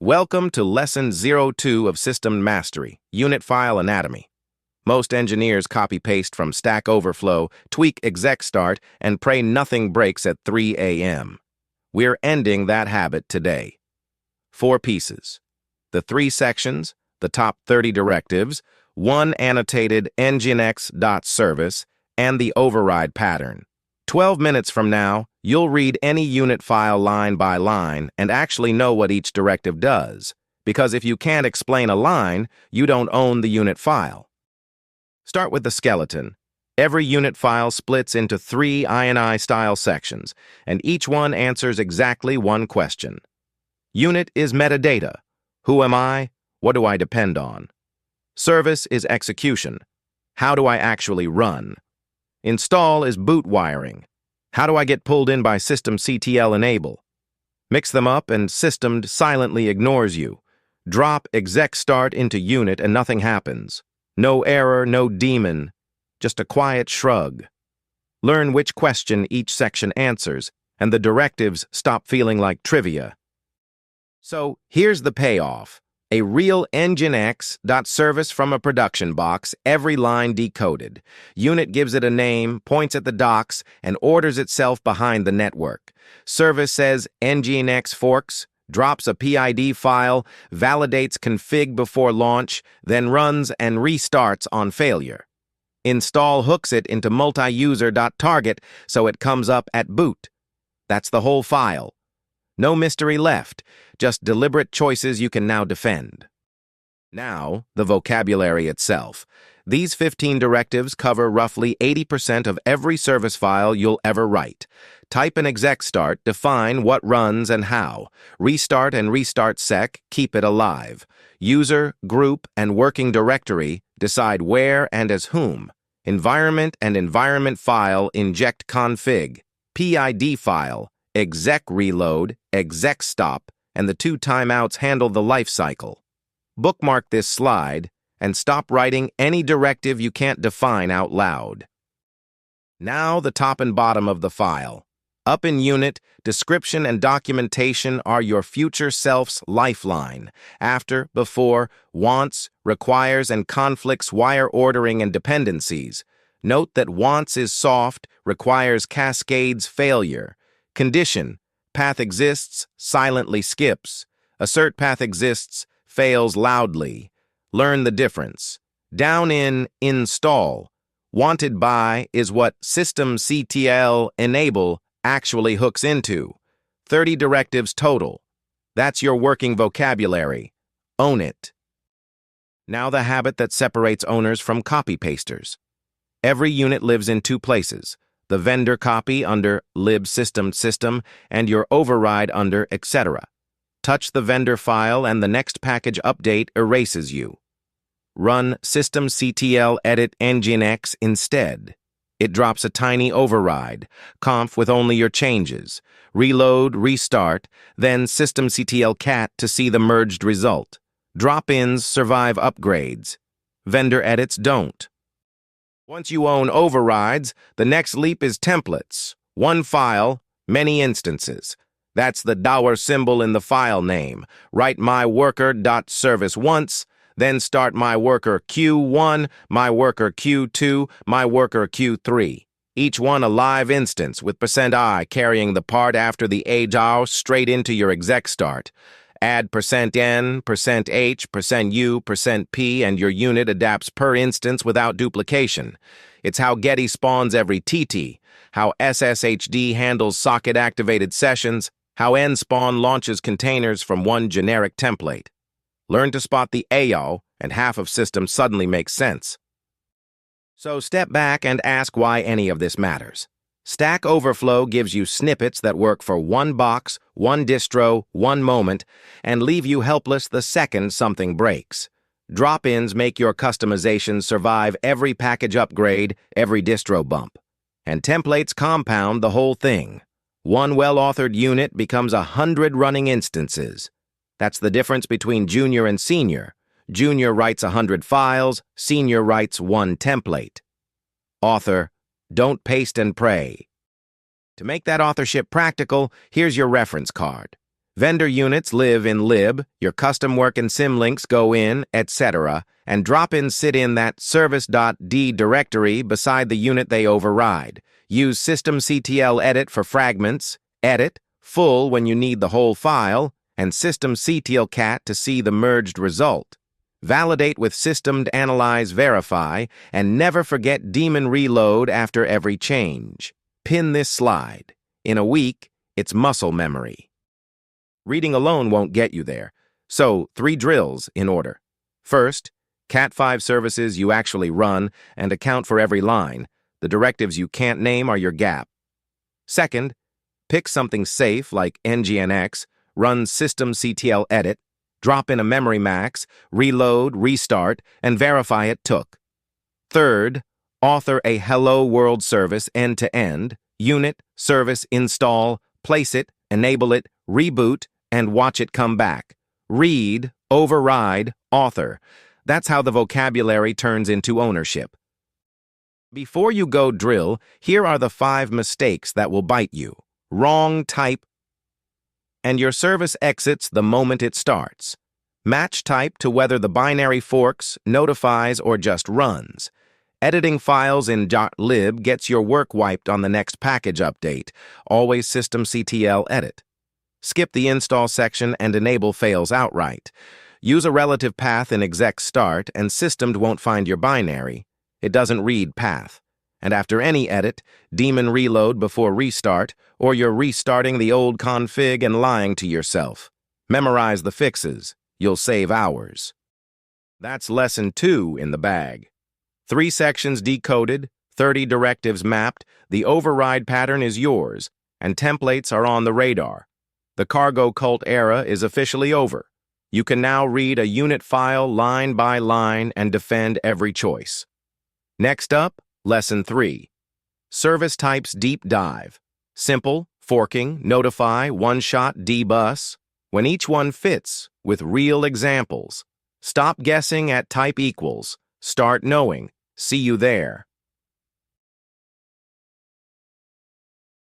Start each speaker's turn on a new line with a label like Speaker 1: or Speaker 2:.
Speaker 1: Welcome to Lesson 02 of System Mastery, Unit File Anatomy. Most engineers copy-paste from Stack Overflow, tweak ExecStart, and pray nothing breaks at 3 a.m. We're ending that habit today. 4 pieces. The 3 sections, the top 30 directives, 1 annotated nginx.service, and the override pattern. 12 minutes from now, you'll read any unit file line by line and actually know what each directive does, because if you can't explain a line, you don't own the unit file. Start with the skeleton. Every unit file splits into 3 INI-style sections, and each one answers exactly one question. Unit is metadata. Who am I? What do I depend on? Service is execution. How do I actually run? Install is boot wiring. How do I get pulled in by systemctl enable? Mix them up and system silently ignores you. Drop ExecStart into unit and nothing happens. No error, no daemon, just a quiet shrug. Learn which question each section answers, and the directives stop feeling like trivia. So here's the payoff. A real nginx.service from a production box, every line decoded. Unit gives it a name, points at the docs, and orders itself behind the network. Service says nginx forks, drops a PID file, validates config before launch, then runs and restarts on failure. Install hooks it into multi-user.target so it comes up at boot. That's the whole file. No mystery left, just deliberate choices you can now defend. Now, the vocabulary itself. These 15 directives cover roughly 80% of every service file you'll ever write. Type in ExecStart, define what runs and how. Restart and restart sec, keep it alive. User, group, and working directory, decide where and as whom. Environment and environment file, inject config. PID file, exec reload, exec stop, and the 2 timeouts handle the life cycle. Bookmark this slide and stop writing any directive you can't define out loud. Now the top and bottom of the file. Up in unit, description and documentation are your future self's lifeline. After, before, wants, requires, and conflicts wire ordering and dependencies. Note that wants is soft, requires cascades failure. Condition, path exists, silently skips. Assert path exists, fails loudly. Learn the difference. Down in install, WantedBy is what systemctl enable actually hooks into. 30 directives total. That's your working vocabulary. Own it. Now the habit that separates owners from copy-pasters. Every unit lives in 2 places. The vendor copy under lib_system and your override under etc. Touch the vendor file and the next package update erases you. Run systemctl edit nginx instead. It drops a tiny override, conf with only your changes. Reload, restart, then systemctl cat to see the merged result. Drop-ins survive upgrades. Vendor edits don't. Once you own overrides, the next leap is templates. 1 file, many instances. That's the $ symbol in the file name. Write myworker.service once, then start myworker Q1, myworker Q2, myworker Q3. Each one a live instance with %i carrying the part after the age straight into your ExecStart. Add %n, %h, %u, %p, and your unit adapts per instance without duplication. It's how Getty spawns every TT, how SSHD handles socket-activated sessions, how nspawn launches containers from one generic template. Learn to spot the AO, and half of systems suddenly makes sense. So step back and ask why any of this matters. Stack Overflow gives you snippets that work for 1 box, 1 distro, 1 moment, and leave you helpless the second something breaks. Drop-ins make your customizations survive every package upgrade, every distro bump. And templates compound the whole thing. 1 well-authored unit becomes 100 running instances. That's the difference between junior and senior. Junior writes 100 files, senior writes 1 template. Author, don't paste and pray. To make that authorship practical, here's your reference card. Vendor units live in lib, your custom work and symlinks go in, etc., and drop-ins sit in that service.d directory beside the unit they override. Use systemctl edit for fragments, edit, full when you need the whole file, and systemctl cat to see the merged result. Validate with systemed analyze verify, and never forget daemon reload after every change. Pin this slide. In a week, it's muscle memory. Reading alone won't get you there. So, 3 drills in order. First, Cat5 services you actually run and account for every line. The directives you can't name are your gap. Second, pick something safe like ngnx, run systemctl edit, drop in a memory max, reload, restart, and verify it took. Third, author a hello world service end-to-end, unit, service, install, place it, enable it, reboot, and watch it come back. Read, override, author. That's how the vocabulary turns into ownership. Before you go drill, here are the 5 mistakes that will bite you. Wrong type, and your service exits the moment it starts. Match type to whether the binary forks, notifies, or just runs. Editing files in .lib gets your work wiped on the next package update. Always systemctl edit. Skip the install section and enable fails outright. Use a relative path in ExecStart and systemed won't find your binary. It doesn't read path. And after any edit, daemon reload before restart, or you're restarting the old config and lying to yourself. Memorize the fixes. You'll save hours. That's lesson 2 in the bag. 3 sections decoded, 30 directives mapped, the override pattern is yours, and templates are on the radar. The cargo cult era is officially over. You can now read a unit file line by line and defend every choice. Next up, lesson 3. Service types deep dive. Simple, forking, notify, one-shot, dbus. When each one fits, with real examples. Stop guessing at type equals. Start knowing. See you there.